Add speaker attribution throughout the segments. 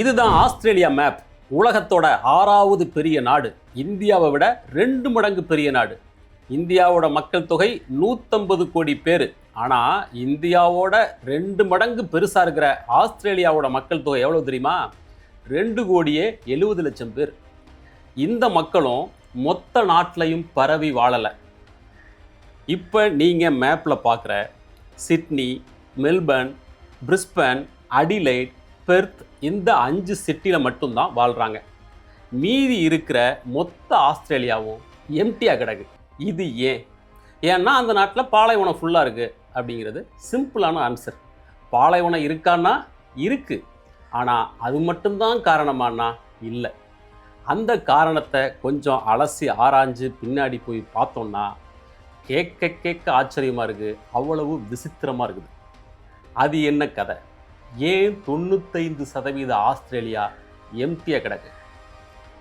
Speaker 1: இதுதான் Australia map. உலகத்தோட 6வது பெரிய நாடு. இந்தியாவை விட 2 மடங்கு பெரிய நாடு. இந்தியாவோட மக்கள் தொகை 150 கோடி பேர். ஆனால் இந்தியாவோட 2 மடங்கு பெருசாக இருக்கிற ஆஸ்திரேலியாவோட மக்கள் தொகை எவ்வளோ தெரியுமா? 2 கோடியே 70 லட்சம் பேர். இந்த மக்களும் மொத்த நாட்டிலையும் பரவி வாழலை. இப்போ நீங்கள் மேப்பில் பார்க்குற Sydney, Melbourne, Brisbane, Adelaide, Perth இந்த 5 சிட்டியில் மட்டும்தான் வாழ்கிறாங்க. மீதி இருக்கிற மொத்த ஆஸ்திரேலியாவும் எம்டியாக கிடக்கு. இது ஏன்னா அந்த நாட்டில் பாலைவனம் ஃபுல்லாக இருக்குது அப்படிங்கிறது சிம்பிளான ஆன்சர். பாலைவனம் இருக்கான்னா இருக்குது, ஆனால் அது மட்டும்தான் காரணமானா இல்லை. அந்த காரணத்தை கொஞ்சம் அலசி ஆராய்ஞ்சு பின்னாடி போய் பார்த்தோம்னா கேட்க ஆச்சரியமாக இருக்குது, அவ்வளவு விசித்திரமாக இருக்குது. அது என்ன கதை? ஏன் 95% ஆஸ்திரேலியா எம்டியாக கிடக்கு?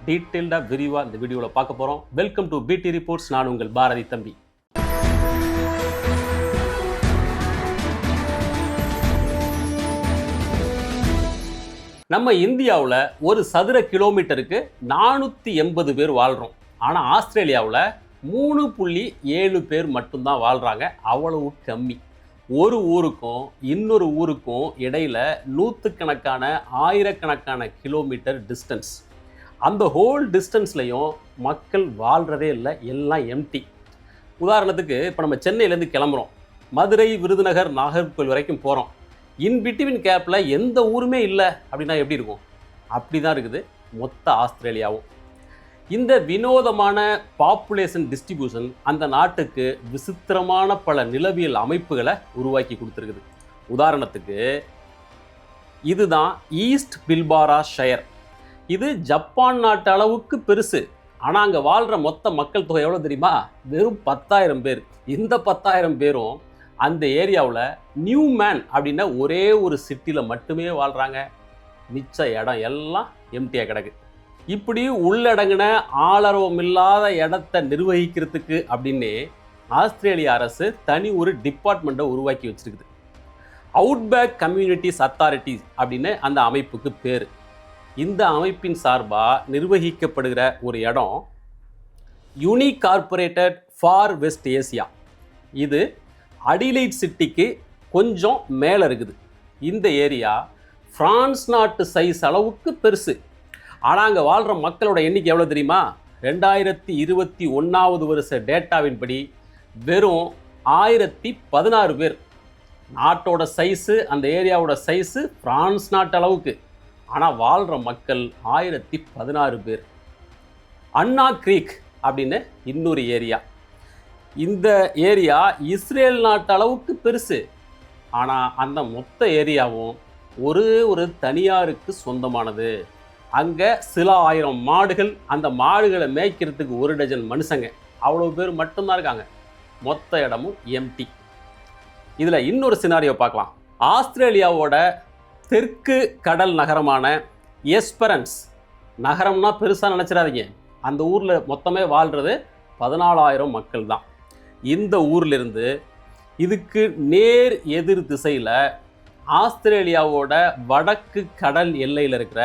Speaker 1: டீட்டெயில்டாக விரிவாக இந்த வீடியோவில் பார்க்க போகிறோம். வெல்கம் டு பிடி ரிப்போர்ட்ஸ். நான் உங்கள் பாரதி தம்பி. நம்ம இந்தியாவில் ஒரு சதுர கிலோமீட்டருக்கு 480 பேர் வாழ்கிறோம். ஆனால் ஆஸ்திரேலியாவில் 3.7 பேர் மட்டும்தான் வாழ்கிறாங்க. அவ்வளவு கம்மி. ஒரு ஊருக்கும் இன்னொரு ஊருக்கும் இடையில் நூற்றுக்கணக்கான ஆயிரக்கணக்கான கிலோமீட்டர் டிஸ்டன்ஸ். அந்த ஹோல் டிஸ்டன்ஸ்லையும் மக்கள் வாழ்கிறதே இல்லை, எல்லாம் எம்டி. உதாரணத்துக்கு இப்போ நம்ம சென்னையிலேருந்து கிளம்புறோம், மதுரை, விருதுநகர், நாகர்கோவில் வரைக்கும் போகிறோம். இன்பிட்வீன் கேப்பில் எந்த ஊருமே இல்லை அப்படின்னா எப்படி இருக்கும்? அப்படி தான் இருக்குது மொத்த ஆஸ்திரேலியாவும். இந்த வினோதமான பாப்புலேஷன் டிஸ்ட்ரிபியூஷன் அந்த நாட்டுக்கு விசித்திரமான பல நிலவியல் அமைப்புகளை உருவாக்கி கொடுத்துருக்குது. உதாரணத்துக்கு இதுதான் ஈஸ்ட் பில்பாரா ஷயர். இது ஜப்பான் நாட்டு அளவுக்கு பெருசு. ஆனால் அங்கே வாழ்கிற மொத்த மக்கள் தொகை எவ்வளோ தெரியுமா? வெறும் 10,000 பேர். இந்த 10,000 பேரும் அந்த ஏரியாவில் நியூ மேன் அப்படின்னா ஒரே ஒரு சிட்டியில் மட்டுமே வாழ்கிறாங்க. மிச்ச இடம் எல்லாம் எம்டியாக கிடக்கு. இப்படி உள்ளடங்கின ஆளரவம் இல்லாத இடத்தை நிர்வகிக்கிறதுக்கு அப்படின்னு ஆஸ்திரேலிய அரசு தனி ஒரு டிபார்ட்மெண்ட்டை உருவாக்கி வச்சிருக்குது. அவுட்பேக் கம்யூனிட்டிஸ் அத்தாரிட்டிஸ் அப்படின்னு அந்த அமைப்புக்கு பேர். இந்த அமைப்பின் சார்பாக நிர்வகிக்கப்படுகிற ஒரு இடம் unique carburetted for west Asia. இது அடிலைட் சிட்டிக்கு கொஞ்சம் மேலே இருக்குது. இந்த ஏரியா பிரான்ஸ் நாட்டு சைஸ் அளவுக்கு பெருசு. ஆனால் அங்கே வாழ்கிற மக்களோட எண்ணிக்கை எவ்வளோ தெரியுமா? 2021 வருஷ டேட்டாவின்படி வெறும் 1016 பேர். நாட்டோட சைஸு, அந்த ஏரியாவோட சைஸு பிரான்ஸ் நாட்டு அளவுக்கு. ஆனால் வாழ்கிற மக்கள் 1016 பேர். அண்ணா கிரீக் அப்படின்னு இன்னொரு ஏரியா. இந்த ஏரியா இஸ்ரேல் நாட்டு அளவுக்கு பெருசு. ஆனால் அந்த மொத்த ஏரியாவும் ஒரு தனியாருக்கு சொந்தமானது. அங்கே சில ஆயிரம் மாடுகள், அந்த மாடுகளை மேய்க்கிறதுக்கு 1 டஜன் மனுஷங்க, அவ்வளோ பேர் மட்டும்தான் இருக்காங்க. மொத்த இடமும் எம்டி. இதில் இன்னொரு சினாரியோ பார்க்கலாம். ஆஸ்திரேலியாவோட தெற்கு கடல் நகரமான எஸ்பெரன்ஸ் நகரம்னா பெருசாக நினச்சிடாதீங்க. அந்த ஊரில் மொத்தமே வாழ்கிறது 14,000 மக்கள் தான். இந்த ஊர்லேருந்து இதுக்கு நேர் எதிர் திசையில் ஆஸ்திரேலியாவோட வடக்கு கடல் எல்லையில் இருக்கிற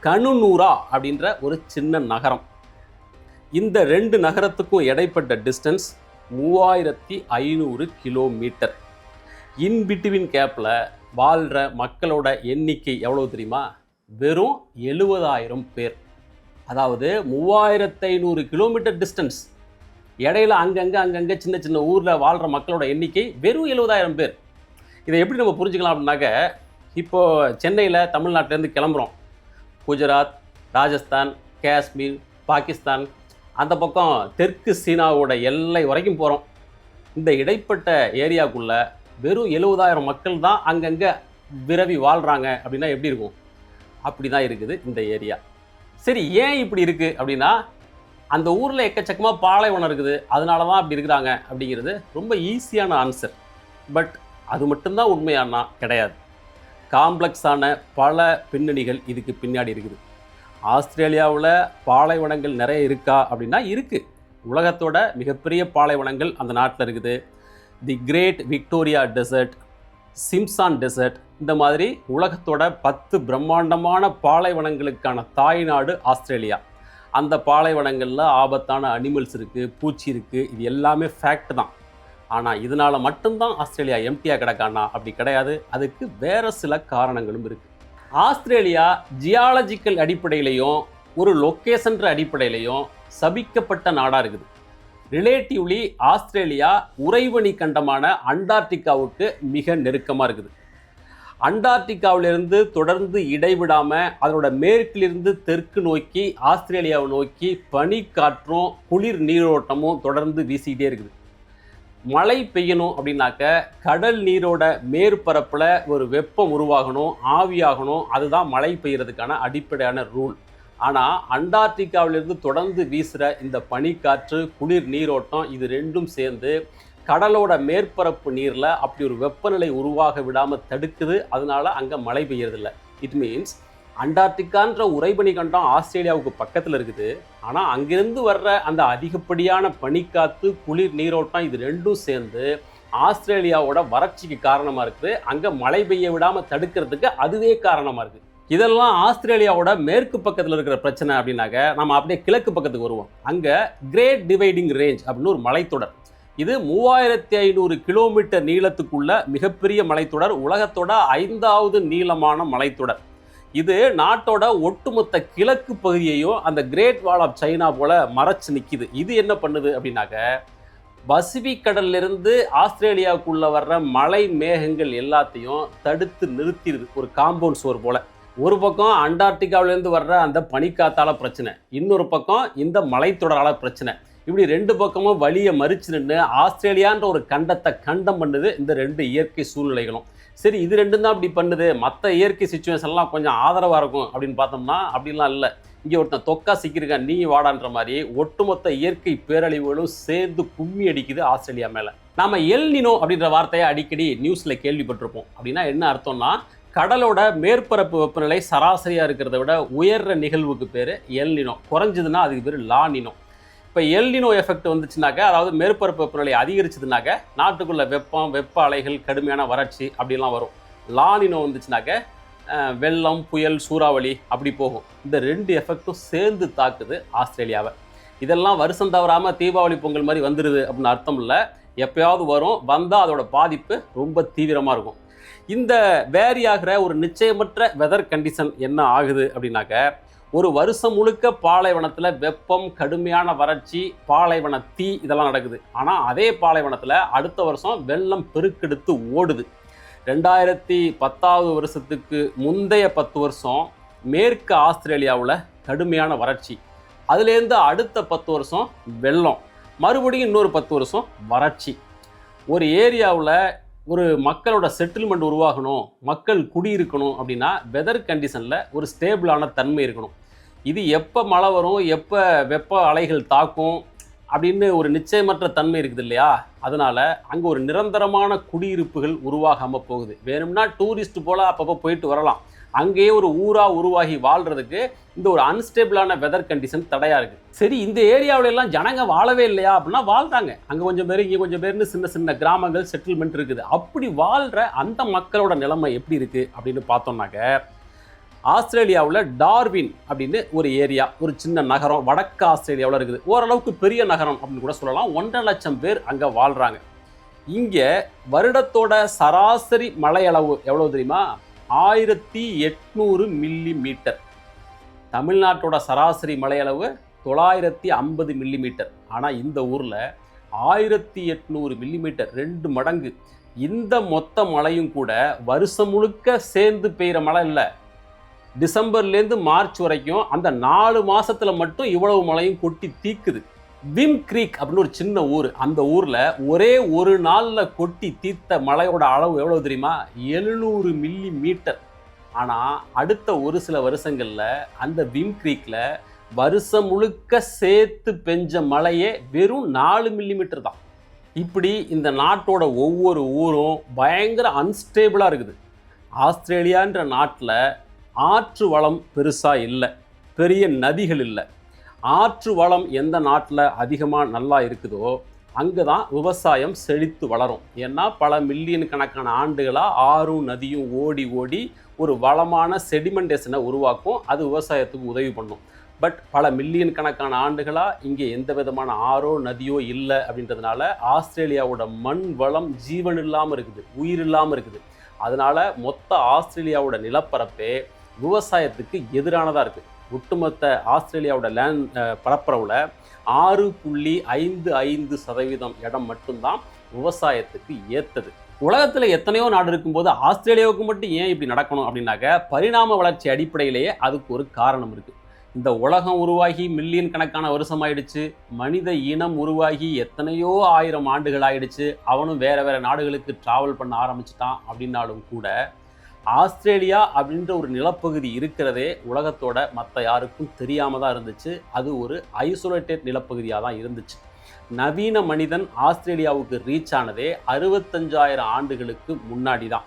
Speaker 1: கனுநூரா அப்படின்ற ஒரு சின்ன நகரம். இந்த 2 நகரத்துக்கும் இடைப்பட்ட டிஸ்டன்ஸ் 3500 கிலோமீட்டர். இன்பிட்வீன் கேப்பில் வாழ்கிற மக்களோட எண்ணிக்கை எவ்வளோ தெரியுமா? வெறும் 70,000 பேர். அதாவது 3500 கிலோமீட்டர் டிஸ்டன்ஸ். இடையில அங்கங்கே சின்ன சின்ன ஊரில் வாழ்கிற மக்களோட எண்ணிக்கை வெறும் 70,000 பேர். இதை எப்படி நம்ம புரிஞ்சுக்கலாம் அப்படின்னாக்க, இப்போது சென்னையில் தமிழ்நாட்டிலேருந்து கிளம்புறோம், குஜராத், ராஜஸ்தான், காஷ்மீர், பாகிஸ்தான், அந்த பக்கம் தெற்கு சீனாவோட எல்லை வரைக்கும் போகிறோம். இந்த இடைப்பட்ட ஏரியாவுக்குள்ளே வெறும் 70,000 மக்கள் தான் அங்கங்கே விரவி வாழ்கிறாங்க. அப்படின்னா எப்படி இருக்கும்? அப்படி தான் இருக்குது இந்த ஏரியா. சரி, ஏன் இப்படி இருக்குது அப்படின்னா, அந்த ஊரில் எக்கச்சக்கமாக பாலைவனம் இருக்குது, அதனால தான் அப்படி இருக்கிறாங்க அப்படிங்கிறது ரொம்ப ஈஸியான ஆன்சர். பட் அது மட்டும்தான் உண்மையானா கிடையாது. காம்ப்ளெக்ஸான பல பின்னணிகள் இதுக்கு பின்னாடி இருக்குது. ஆஸ்திரேலியாவில் பாலைவனங்கள் நிறைய இருக்கா அப்படின்னா இருக்குது. உலகத்தோட மிகப்பெரிய பாலைவனங்கள் அந்த நாட்டில் இருக்குது. தி கிரேட் விக்டோரியா டெசர்ட், சிம்சான் டெசர்ட், இந்த மாதிரி உலகத்தோட 10 பிரம்மாண்டமான பாலைவனங்களுக்கான தாய்நாடு ஆஸ்திரேலியா. அந்த பாலைவனங்களில் ஆபத்தான அனிமல்ஸ் இருக்குது, பூச்சி இருக்குது, இது எல்லாமே ஃபேக்ட் தான். ஆனால் இதனால் மட்டும்தான் ஆஸ்திரேலியா எம்டியாக கிடக்கானா? அப்படி கிடையாது. அதுக்கு வேறு சில காரணங்களும் இருக்குது. ஆஸ்திரேலியா ஜியாலஜிக்கல் அடிப்படையிலையும் ஒரு லொக்கேஷன்ற அடிப்படையிலையும் சபிக்கப்பட்ட நாடாக இருக்குது. ரிலேட்டிவ்லி ஆஸ்திரேலியா உறைபனி கண்டமான அண்டார்டிகாவுக்கு மிக நெருக்கமாக இருக்குது. அண்டார்டிகாவிலிருந்து தொடர்ந்து இடைவிடாமல் அதனோட மேற்கிலிருந்து தெற்கு நோக்கி ஆஸ்திரேலியாவை நோக்கி பனிக்காற்றும் குளிர் நீரோட்டமும் தொடர்ந்து வீசிக்கிட்டே இருக்குது. மழை பெய்யணும் அப்படின்னாக்க கடல் நீரோட மேற்பரப்பில் ஒரு வெப்பம் உருவாகணும், ஆவியாகணும். அதுதான் மழை பெய்யறதுக்கான அடிப்படையான ரூல். ஆனால் அண்டார்டிகாவிலிருந்து தொடர்ந்து வீசுகிற இந்த பனிக்காற்று, குளிர் நீரோட்டம், இது ரெண்டும் சேர்ந்து கடலோட மேற்பரப்பு நீரில் அப்படி ஒரு வெப்பநிலை உருவாக விடாமல் தடுக்குது. அதனால அங்கே மழை பெய்யறதில்ல. இட் மீன்ஸ் அண்டார்டிகான்ற உறைபனி கண்டம் ஆஸ்திரேலியாவுக்கு பக்கத்தில் இருக்குது. ஆனால் அங்கிருந்து வர்ற அந்த அதிகப்படியான பனிக்காற்று, குளிர் நீரோட்டம், இது ரெண்டும் சேர்ந்து ஆஸ்திரேலியாவோட வறட்சிக்கு காரணமாக இருக்குது. அங்கே மழை பெய்ய விடாமல் தடுக்கிறதுக்கு அதுவே காரணமாக இருக்குது. இதெல்லாம் ஆஸ்திரேலியாவோட மேற்கு பக்கத்தில் இருக்கிற பிரச்சனை. அப்படின்னாக்க நம்ம அப்படியே கிழக்கு பக்கத்துக்கு வருவோம். அங்கே கிரேட் டிவைடிங் ரேஞ்ச் அப்படின்னு ஒரு மலைத்தொடர். இது 3500 கிலோமீட்டர் நீளத்துக்குள்ள மிகப்பெரிய மலைத்தொடர். உலகத்தோட 5வது நீளமான மலைத்தொடர். இது நாட்டோட ஒட்டுமொத்த கிழக்கு பகுதியையும் அந்த கிரேட் வால் ஆஃப் சைனா போல மறைச்சு நிற்கிது. இது என்ன பண்ணுது அப்படின்னாக்க பசிபிக் கடல்லிருந்து ஆஸ்திரேலியாவுக்குள்ள வர்ற மலை மேகங்கள் எல்லாத்தையும் தடுத்து நிறுத்திடுது, ஒரு காம்பவுண்ட் சுவர் போல. ஒரு பக்கம் அண்டார்டிகாவிலேருந்து வர்ற அந்த பனிக்காத்தால பிரச்சனை, இன்னொரு பக்கம் இந்த மலைத்தொடரால பிரச்சனை. இப்படி ரெண்டு பக்கமும் வழியை மறிச்சு நின்று ஆஸ்திரேலியான்ற ஒரு கண்டத்தை கண்டம் பண்ணுது இந்த ரெண்டு இயற்கை சூழ்நிலைகளும். சரி, இது ரெண்டும் தான் அப்படி பண்ணுது, மற்ற இயற்கை சுச்சுவேஷன்லாம் கொஞ்சம் ஆதரவாக இருக்கும் அப்படின்னு பார்த்தோம்னா அப்படிலாம் இல்லை. இங்கே ஒருத்தன் தொக்கா சிக்கியிருக்கான், நீ வாடான்ற மாதிரி ஒட்டுமொத்த இயற்கை பேரழிவுகளும் சேர்ந்து கும்மி அடிக்குது ஆஸ்திரேலியா மேலே. நாம் எல் நினோ அப்படின்ற வார்த்தையை அடிக்கடி நியூஸில் கேள்விப்பட்டிருப்போம். அப்படின்னா என்ன அர்த்தம்னா, கடலோட மேற்பரப்பு வெப்பநிலை சராசரியாக இருக்கிறத விட உயர்ற நிகழ்வுக்கு பேர் எல் நினோ, குறைஞ்சதுன்னா அதுக்கு பேர் லா நினோ. இப்போ எல் நினோ எஃபெக்ட் வந்துச்சுனாக்க, அதாவது மேற்பரப்பு வெப்பநிலை அதிகரிச்சதுனாக்க நாட்டுக்குள்ள வெப்ப அலைகள், கடுமையான வறட்சி அப்படிலாம் வரும். லா நினோ வந்துச்சுனாக்க வெள்ளம், புயல், சூறாவளி அப்படி போகும். இந்த ரெண்டு எஃபெக்டும் சேர்ந்து தாக்குது ஆஸ்திரேலியாவை. இதெல்லாம் வருஷம் தவறாமல் தீபாவளி பொங்கல் மாதிரி வந்துடுது அப்படின்னு அர்த்தம் இல்லை. எப்பயாவது வரும், வந்தால் அதோட பாதிப்பு ரொம்ப தீவிரமாக இருக்கும். இந்த வேரி ஆகிற ஒரு நிச்சயமற்ற வெதர் கண்டிஷன் என்ன ஆகுது அப்படின்னாக்க, ஒரு வருஷம் முழுக்க பாலைவனத்தில் வெப்பம், கடுமையான வறட்சி, பாலைவன தீ இதெல்லாம் நடக்குது. ஆனால் அதே பாலைவனத்தில் அடுத்த வருஷம் வெள்ளம் பெருக்கெடுத்து ஓடுது. 2010 வருஷத்துக்கு முந்தைய 10 வருஷம் மேற்கு ஆஸ்திரேலியாவில் கடுமையான வறட்சி, அதுலேருந்து அடுத்த 10 வருஷம் வெள்ளம், மறுபடியும் இன்னொரு 10 வருஷம் வறட்சி. ஒரு ஏரியாவில் ஒரு மக்களோட செட்டில்மெண்ட் உருவாகணும், மக்கள் குடியிருக்கணும் அப்படின்னா வெதர் கண்டிஷனில் ஒரு ஸ்டேபிளான தன்மை இருக்கணும். இது எப்போ மழை வரும், எப்போ வெப்ப அலைகள் தாக்கும் அப்படின்னு ஒரு நிச்சயமற்ற தன்மை இருக்குது இல்லையா? அதனால் அங்கே ஒரு நிரந்தரமான குடியிருப்புகள் உருவாகாமல் போகுது. வேணும்னா டூரிஸ்ட் போல் அப்பப்போ போயிட்டு வரலாம். அங்கேயே ஒரு ஊராக உருவாகி வாழ்கிறதுக்கு இந்த ஒரு அன்ஸ்டேபிளான வெதர் கண்டிஷன் தடையாக இருக்குது. சரி, இந்த ஏரியாவிலெல்லாம் ஜனங்க வாழவே இல்லையா அப்படின்னா வாழ்ந்தாங்க. அங்கே கொஞ்சம் பேர், இங்கே கொஞ்சம் பேர்னு சின்ன சின்ன கிராமங்கள், செட்டில்மெண்ட் இருக்குது. அப்படி வாழ்கிற அந்த மக்களோட நிலைமை எப்படி இருக்குது அப்படின்னு பார்த்தோம்னாக்க, ஆஸ்திரேலியாவில் டார்வின் அப்படின்னு ஒரு ஏரியா, ஒரு சின்ன நகரம் வடக்கு ஆஸ்திரேலியாவில் இருக்குது. ஓரளவுக்கு பெரிய நகரம் அப்படின்னு கூட சொல்லலாம். 1.5 லட்சம் பேர் அங்கே வாழ்கிறாங்க. இங்கே வருடத்தோட சராசரி மழை அளவு எவ்வளோ தெரியுமா? 1800 மில்லிமீட்டர். தமிழ்நாட்டோட சராசரி மழை அளவு 950 மில்லிமீட்டர். ஆனால் இந்த ஊரில் 1800 மில்லிமீட்டர், 2 மடங்கு. இந்த மொத்த மழையும் கூட வருஷம் முழுக்க சேர்ந்து பெய்கிற மழை இல்லை. டிசம்பர்லேருந்து மார்ச் வரைக்கும் அந்த 4 மாதத்தில் மட்டும் இவ்வளவு மழையும் கொட்டி தீக்குது. விம் கிரீக் அப்படின்னு ஒரு சின்ன ஊர், அந்த ஊரில் ஒரே ஒரு நாளில் கொட்டி தீர்த்த மழையோட அளவு எவ்வளோ தெரியுமா? 700 மில்லிமீட்டர். ஆனால் அடுத்த ஒரு சில வருஷங்களில் அந்த விம் கிரீக்கில் வருஷம் முழுக்க சேர்த்து பெஞ்ச மழையே வெறும் 4 மில்லிமீட்டர் தான். இப்படி இந்த நாட்டோட ஒவ்வொரு ஊரும் பயங்கர அன்ஸ்டேபிளாக இருக்குது. ஆஸ்திரேலியான்ற நாட்டில் ஆற்று வளம் பெருசாக இல்லை, பெரிய நதிகள் இல்லை. ஆற்று வளம் எந்த நாட்டில் அதிகமாக நல்லா இருக்குதோ அங்கே தான் விவசாயம் செழித்து வளரும். ஏன்னா பல மில்லியன் கணக்கான ஆண்டுகளாக ஆறும் நதியும் ஓடி ஓடி ஒரு வளமான செடிமெண்டேஷனை உருவாக்கும். அது விவசாயத்துக்கு உதவி பண்ணும். பட் பல மில்லியன் கணக்கான ஆண்டுகளாக இங்கே எந்த விதமான ஆறோ நதியோ இல்லை அப்படின்றதுனால ஆஸ்திரேலியாவோட மண் வளம் ஜீவன் இல்லாமல் இருக்குது, உயிர் இல்லாமல் இருக்குது. அதனால மொத்த ஆஸ்திரேலியாவோட நிலப்பரப்பே விவசாயத்துக்கு எதிரானதாக இருக்குது. ஒட்டுமொத்த ஆஸ்திரேலியாவோட பரப்பளவில் 6.55% இடம் மட்டும்தான் விவசாயத்துக்கு ஏற்றது. உலகத்தில் எத்தனையோ நாடு இருக்கும்போது ஆஸ்திரேலியாவுக்கு மட்டும் ஏன் இப்படி நடக்கணும் அப்படின்னாக்க, பரிணாம வளர்ச்சி அடிப்படையிலேயே அதுக்கு ஒரு காரணம் இருக்குது. இந்த உலகம் உருவாகி மில்லியன் கணக்கான வருஷம் ஆயிடுச்சு, மனித இனம் உருவாகி எத்தனையோ ஆயிரம் ஆண்டுகள் ஆயிடுச்சு, அவனும் வேற வேற நாடுகளுக்கு டிராவல் பண்ண ஆரம்பிச்சிட்டான். அப்படின்னாலும் கூட ஆஸ்திரேலியா அப்படின்ற ஒரு நிலப்பகுதி இருக்கிறதே உலகத்தோட மற்ற யாருக்கும் தெரியாம தான் இருந்துச்சு. அது ஒரு ஐசோலேட்டட் நிலப்பகுதியாக தான் இருந்துச்சு. நவீன மனிதன் ஆஸ்திரேலியாவுக்கு ரீச் ஆனதே 65,000 ஆண்டுகளுக்கு முன்னாடி தான்.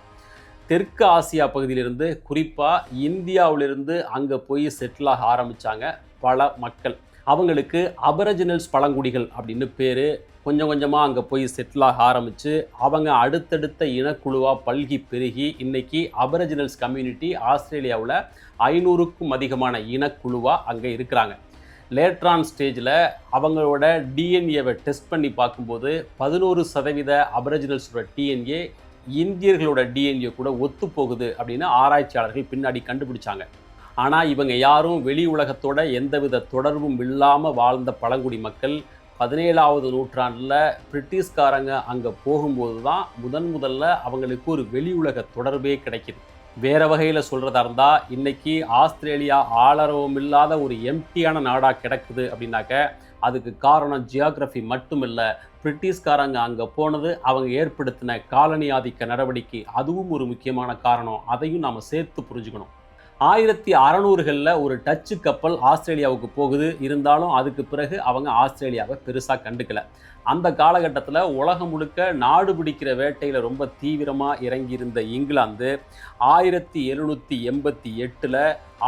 Speaker 1: தெற்கு ஆசியா பகுதியிலிருந்து, குறிப்பாக இந்தியாவிலிருந்து அங்கே போய் செட்டில் ஆக ஆரம்பித்தாங்க பல மக்கள். அவங்களுக்கு அபரிஜினல்ஸ் பழங்குடிகள் அப்படின்னு பேர். கொஞ்சம் கொஞ்சமாக அங்கே போய் செட்டில் ஆக ஆரம்பித்து அவங்க அடுத்தடுத்த இனக்குழுவாக பல்கி பெருகி இன்றைக்கி அபரிஜினல்ஸ் கம்யூனிட்டி ஆஸ்திரேலியாவில் 500க்கும் அதிகமான இனக்குழுவாக அங்கே இருக்கிறாங்க. லேட்ரான் ஸ்டேஜில் அவங்களோட டிஎன்ஏவை டெஸ்ட் பண்ணி பார்க்கும்போது 11% அபரிஜினல்ஸோட டிஎன்ஏ இந்தியர்களோட டிஎன்ஏ கூட ஒத்து போகுது அப்படின்னு ஆராய்ச்சியாளர்கள் பின்னாடி கண்டுபிடிச்சாங்க. ஆனால் இவங்க யாரும் வெளி உலகத்தோட எந்தவித தொடர்பும் இல்லாமல் வாழ்ந்த பழங்குடி மக்கள் 17ஆவது நூற்றாண்டில் பிரிட்டிஷ்காரங்க அங்கே போகும்போது தான் முதல்ல அவங்களுக்கு ஒரு வெளி உலக தொடர்பே கிடைக்கிது. வேறு வகையில் சொல்கிறதா இருந்தால், இன்றைக்கி ஆஸ்திரேலியா ஆளரவம் இல்லாத ஒரு எம்டியான நாடாக கிடக்குது அப்படின்னாக்க அதுக்கு காரணம் ஜியாகிரஃபி மட்டும் இல்லை, பிரிட்டிஷ்காரங்க அங்கே போனது, அவங்க ஏற்படுத்தின காலனி ஆதிக்க நடவடிக்கை, அதுவும் ஒரு முக்கியமான காரணம். அதையும் நாம் சேர்த்து புரிஞ்சுக்கணும். 1600களில் ஒரு டச்சு கப்பல் ஆஸ்திரேலியாவுக்கு போகுது. இருந்தாலும் அதுக்கு பிறகு அவங்க ஆஸ்திரேலியாவை பெருசாக கண்டுக்கல. அந்த காலகட்டத்தில் உலகம் முழுக்க நாடு பிடிக்கிற வேட்டையில் ரொம்ப தீவிரமாக இறங்கியிருந்த இங்கிலாந்து 1788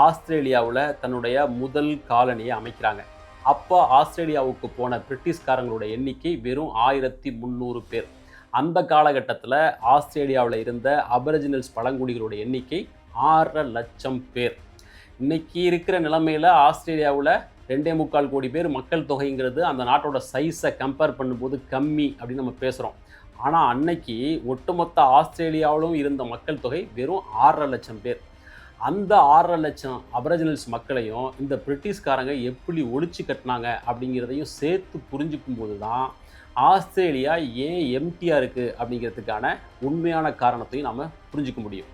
Speaker 1: ஆஸ்திரேலியாவில் தன்னுடைய முதல் காலனியை அமைக்கிறாங்க. அப்போ ஆஸ்திரேலியாவுக்கு போன பிரிட்டிஷ்காரங்களோட எண்ணிக்கை வெறும் 1300 பேர். அந்த காலகட்டத்தில் ஆஸ்திரேலியாவில் இருந்த அபரிஜினல்ஸ் பழங்குடிகளோட எண்ணிக்கை 6.5 லட்சம் பேர். இன்னைக்கு இருக்கிற நிலைமையில் ஆஸ்திரேலியாவில் 2.25 கோடி பேர் மக்கள் தொகைங்கிறது அந்த நாட்டோட சைஸை கம்பேர் பண்ணும்போது கம்மி அப்படின்னு நம்ம பேசுகிறோம். ஆனால் அன்னைக்கு ஒட்டுமொத்த ஆஸ்திரேலியாவிலும் இருந்த மக்கள் தொகை வெறும் 6.5 லட்சம் பேர். அந்த 6.5 லட்சம் அபரிஜினல்ஸ் மக்களையும் இந்த பிரிட்டிஷ்காரங்க எப்படி ஒழிச்சு கட்டினாங்க அப்படிங்கிறதையும் சேர்த்து புரிஞ்சுக்கும் போது தான் ஆஸ்திரேலியா ஏன் எம்டியாக இருக்குது அப்படிங்கிறதுக்கான உண்மையான காரணத்தையும் நம்ம புரிஞ்சிக்க முடியும்.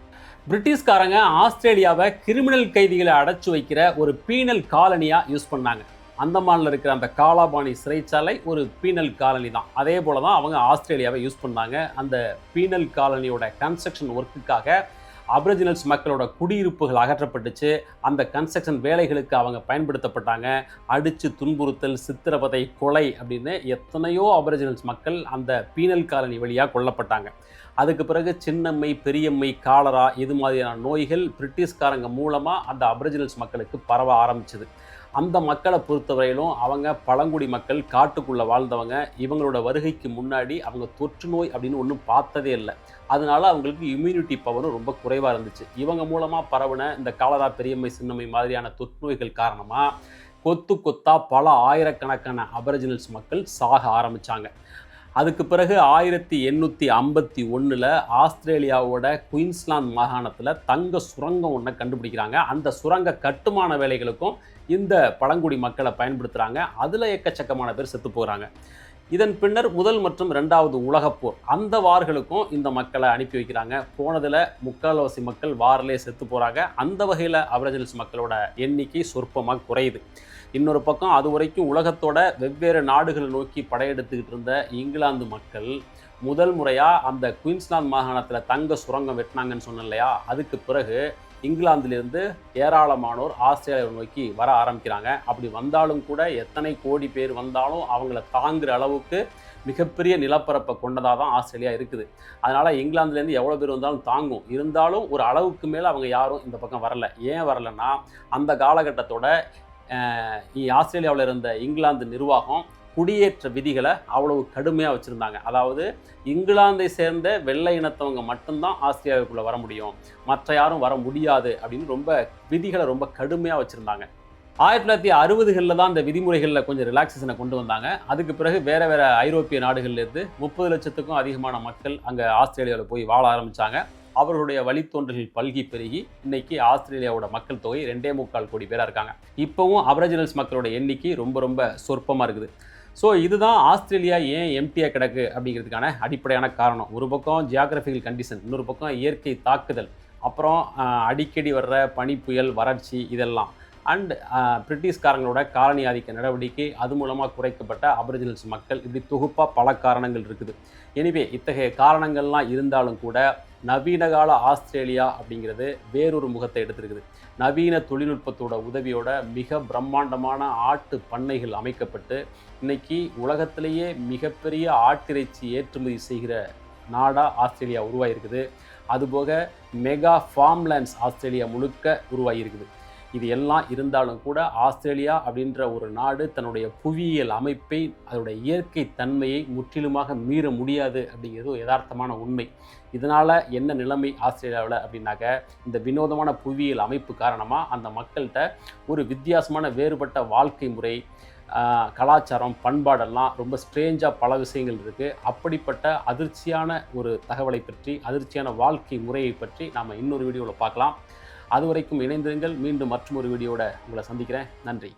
Speaker 1: பிரிட்டிஷ்காரங்க ஆஸ்திரேலியாவை கிரிமினல் கைதிகளை அடைச்சி வைக்கிற ஒரு பீனல் காலனியாக யூஸ் பண்ணாங்க. அந்தமானில் இருக்கிற அந்த காலாபாணி சிறைச்சாலை ஒரு பீனல் காலனி தான். அதே போல் தான் அவங்க ஆஸ்திரேலியாவை யூஸ் பண்ணாங்க. அந்த பீனல் காலனியோட கன்ஸ்ட்ரக்ஷன் ஒர்க்குக்காக அபரிஜினல்ஸ் மக்களோட குடியிருப்புகள் அகற்றப்பட்டுச்சு. அந்த கன்ஸ்ட்ரக்ஷன் வேலைகளுக்கு அவங்க பயன்படுத்தப்பட்டாங்க. அடித்து துன்புறுத்தல், சித்திரவதை, கொலை அப்படின்னு எத்தனையோ அபரிஜினல்ஸ் மக்கள் அந்த பீனல் காலனி வழியாக கொல்லப்பட்டாங்க. அதுக்கு பிறகு சின்னம்மை, பெரியம்மை, காலரா இது மாதிரியான நோய்கள் பிரிட்டிஷ்காரங்க மூலமாக அந்த அபரிஜினல்ஸ் மக்களுக்கு பரவ ஆரம்பிச்சுது. அந்த மக்களை பொறுத்தவரையிலும் அவங்க பழங்குடி மக்கள், காட்டுக்குள்ளே வாழ்ந்தவங்க. இவங்களோட வருகைக்கு முன்னாடி அவங்க தொற்று நோய் அப்படின்னு ஒன்றும் பார்த்ததே இல்லை. அதனால அவங்களுக்கு இம்யூனிட்டி பவரும் ரொம்ப குறைவாக இருந்துச்சு. இவங்க மூலமாக பரவின இந்த காலரா, பெரியம்மை, சின்னம்மை மாதிரியான தொற்று நோய்கள் காரணமாக கொத்தா பல ஆயிரக்கணக்கான அபரிஜினல்ஸ் மக்கள் சாக ஆரம்பித்தாங்க. அதுக்கு பிறகு 1851 ஆஸ்திரேலியாவோட குயின்ஸ்லாந்து மாகாணத்தில் தங்க சுரங்கம் ஒன்றை கண்டுபிடிக்கிறாங்க. அந்த சுரங்க கட்டுமான வேலைகளுக்கும் இந்த பழங்குடி மக்களை பயன்படுத்துகிறாங்க. அதில் எக்கச்சக்கமான பேர் செத்து போகிறாங்க. இதன் பின்னர் முதல் மற்றும் 2வது உலகப்போர், அந்த வார்களுக்கும் இந்த மக்களை அனுப்பி வைக்கிறாங்க. போனதில் முக்கால்வாசி மக்கள் வாரிலே செத்து போகிறாங்க. அந்த வகையில் அபரிஜினல்ஸ் மக்களோட எண்ணிக்கை சொற்பமாக குறையுது. இன்னொரு பக்கம் அது வரைக்கும் உலகத்தோட வெவ்வேறு நாடுகளை நோக்கி படையெடுத்துக்கிட்டு இருந்த இங்கிலாந்து மக்கள் முதல் முறையாக அந்த குயின்ஸ்லாந்து மாகாணத்தில் தங்க சுரங்கம் வெட்டினாங்கன்னு சொன்னேன் இல்லையா, அதுக்கு பிறகு இங்கிலாந்திலிருந்து ஏராளமானோர் ஆஸ்திரேலியாவை நோக்கி வர ஆரம்பிக்கிறாங்க. அப்படி வந்தாலும் கூட எத்தனை கோடி பேர் வந்தாலும் அவங்கள தாங்குகிற அளவுக்கு மிகப்பெரிய நிலப்பரப்பை கொண்டதாக தான் ஆஸ்திரேலியா இருக்குது. அதனால் இங்கிலாந்துலேருந்து எவ்வளோ பேர் வந்தாலும் தாங்கும். இருந்தாலும் ஒரு அளவுக்கு மேலே அவங்க யாரும் இந்த பக்கம் வரலை. ஏன் வரலைன்னா, அந்த காலகட்டத்தோட ஆஸ்திரேலியாவில் இருந்த இங்கிலாந்து நிர்வாகம் குடியேற்ற விதிகளை அவ்வளவு கடுமையாக வச்சுருந்தாங்க. அதாவது இங்கிலாந்தை சேர்ந்த வெள்ளை இனத்தவங்க மட்டும்தான் ஆஸ்திரேலியாவுக்குள்ளே வர முடியும், மற்ற யாரும் வர முடியாது அப்படின்னு விதிகளை ரொம்ப கடுமையாக வச்சுருந்தாங்க. 1960களில் தான் இந்த விதிமுறைகளில் கொஞ்சம் ரிலாக்ஸேஷனை கொண்டு வந்தாங்க. அதுக்கு பிறகு வேறு வேறு ஐரோப்பிய நாடுகள்லேருந்து 30 லட்சத்துக்கும் அதிகமான மக்கள் அங்கே ஆஸ்திரேலியாவில் போய் வாழ ஆரம்பித்தாங்க. அவர்களுடைய வழித்தோன்றல்கள் பல்கி பெருகி இன்னைக்கு ஆஸ்திரேலியாவோட மக்கள் தொகை 2.25 கோடி பேராக இருக்காங்க. இப்போவும் அபரிஜினல்ஸ் மக்களோட எண்ணிக்கை ரொம்ப ரொம்ப சொற்பமாக இருக்குது. ஸோ இதுதான் ஆஸ்திரேலியா ஏன் எம்டியாக கிடக்கு அப்படிங்கிறதுக்கான அடிப்படையான காரணம். ஒரு பக்கம் ஜியாகிரபிக்கல் கண்டிஷன், இன்னொரு பக்கம் இயற்கை தாக்குதல், அப்புறம் அடிக்கடி வர்ற பனி புயல், வறட்சி, இதெல்லாம் அண்ட் பிரிட்டிஷ்காரங்களோட காலனி ஆதிக்க நடவடிக்கை, அது மூலமாக குறைக்கப்பட்ட அபரிஜினல்ஸ் மக்கள், இப்படி தொகுப்பாக பல காரணங்கள் இருக்குது. எனவே இத்தகைய காரணங்கள்லாம் இருந்தாலும் கூட நவீன கால ஆஸ்திரேலியா அப்படிங்கிறது வேறொரு முகத்தை எடுத்திருக்குது. நவீன தொழில்நுட்பத்தோட உதவியோட மிக பிரம்மாண்டமான ஆட்டு பண்ணைகள் அமைக்கப்பட்டு இன்னைக்கு உலகத்திலேயே மிகப்பெரிய ஆட்டிறைச்சி ஏற்றுமதி செய்கிற நாடாக ஆஸ்திரேலியா உருவாகிருக்குது. அதுபோக மெகா ஃபார்ம்லேண்ட்ஸ் ஆஸ்திரேலியா முழுக்க உருவாகியிருக்குது. இது எல்லாம் இருந்தாலும் கூட ஆஸ்திரேலியா அப்படின்ற ஒரு நாடு தன்னுடைய புவியியல் அமைப்பை, அதோடைய இயற்கை தன்மையை முற்றிலுமாக மீற முடியாது அப்படிங்கிறது ஒரு யதார்த்தமான உண்மை. இதனால் என்ன நிலைமை ஆஸ்திரேலியாவில் அப்படின்னாக்க, இந்த வினோதமான புவியியல் அமைப்பு காரணமாக அந்த மக்கள்கிட்ட ஒரு வித்தியாசமான வேறுபட்ட வாழ்க்கை முறை, கலாச்சாரம், பண்பாடெல்லாம் ரொம்ப ஸ்ட்ரேஞ்சாக பல விஷயங்கள் இருக்குது. அப்படிப்பட்ட அதிர்ச்சியான ஒரு தகவலை பற்றி, அதிர்ச்சியான வாழ்க்கை முறையை பற்றி நாம் இன்னொரு வீடியோவில் பார்க்கலாம். அதுவரைக்கும் இணைந்திருங்கள். மீண்டும் மற்றொரு வீடியோவோட உங்களை சந்திக்கிறேன். நன்றி.